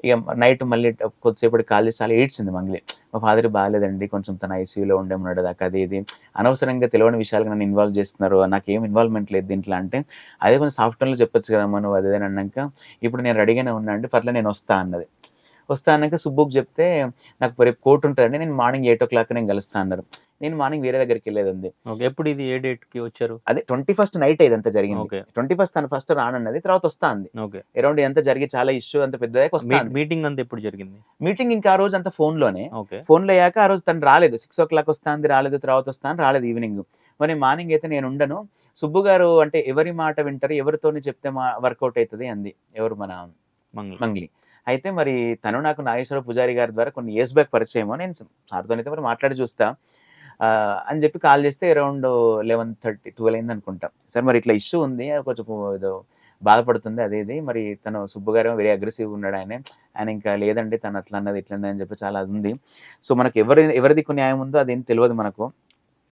ఇక నైట్ మళ్ళీ కొద్దిసేపటికి కాల్ చేసి చాలా ఏడ్చింది మంగ్లీ. మా ఫాదర్‌కి బాలేదండి. కొంచెం తను ఐసీయూలో ఉండే మొన్నటిదాకా అది ఇది. అనవసరంగా తెలవని విషయాలుగా నన్ను ఇన్వాల్వ్ చేస్తున్నారు. నాకేం ఇన్వాల్వ్‌మెంట్ లేదు దీంట్లో అంటే, అదే కొంచెం సాఫ్ట్ టోన్‌లో చెప్పొచ్చు కదమ్మా నువ్వు అది ఇది అని అన్నాక, ఇప్పుడు నేను రెడీగానే ఉన్నా అండి. పర్లేదు నేనొస్తా అన్నది. వస్తా అన్నాక సుబ్బుకి చెప్తే, నాకు రేపు కోర్ట్ ఉంటదండి. నేను మార్నింగ్ 8:00 నేను కలుస్తా అన్నారు. నేను మార్నింగ్ వేరే దగ్గరికెళ్ళేదుంది. ఓకే. ఎప్పుడు ఇది ఏ డేట్‌కి వచ్చారు? అదే 21 నైటే ఇదంతా జరిగింది. ఓకే. 21 తను ఫస్ట్ రానన్నది. తర్వాత వస్తా అంది. ఓకే. అరౌండ్ ఇదంతా జరిగి చాలా ఇష్యూ అంతా పెద్దదయ్యాక వస్తా అంది. మీటింగ్ అంతా ఎప్పుడు జరిగింది? మీటింగ్ ఇంకా ఆ రోజంతా ఫోన్‌లోనే. ఓకే. ఫోన్‌లో అయ్యాక ఆ రోజు తను రాలేదు. 6:00 వస్తా అంది రాలేదు. తర్వాత వస్తా అని రాలేదు ఈవినింగ్. మరి మార్నింగ్ అయితే నేనుండను. సుబ్బు గారు అంటే ఎవరి మాట వింటారు? ఎవరితోని చెప్తే వర్కౌట్ అయితది అంది. ఎవరు మన మంగళ. మంగ్లీ. అయితే మరి తను నాకు నాగేశ్వర పూజారి గారి ద్వారా కొన్ని ఇయర్స్ బ్యాక్ పరిచయము. నేను సార్‌తోనైతే మరి మాట్లాడి చూస్తా. అని చెప్పి కాల్ చేస్తే అరౌండ్ 11:30, 12 అయిందనుకుంటా. సార్ మరి ఇట్లా ఇష్యూ ఉంది. కొంచెం ఏదో బాధపడుతుంది అది ఇది. మరి తను సుబ్బు గారేమో వెరీ అగ్రెసివ్‌గా ఉన్నాడు ఆయనే. ఆయన ఇంకా లేదండి తను అట్లా అన్నది, ఇట్లా అన్నది అని చెప్పి చాలా అది ఉంది. సో మనకు ఎవరి దిక్కు న్యాయం ఉందో అదేం తెలవదు మనకు.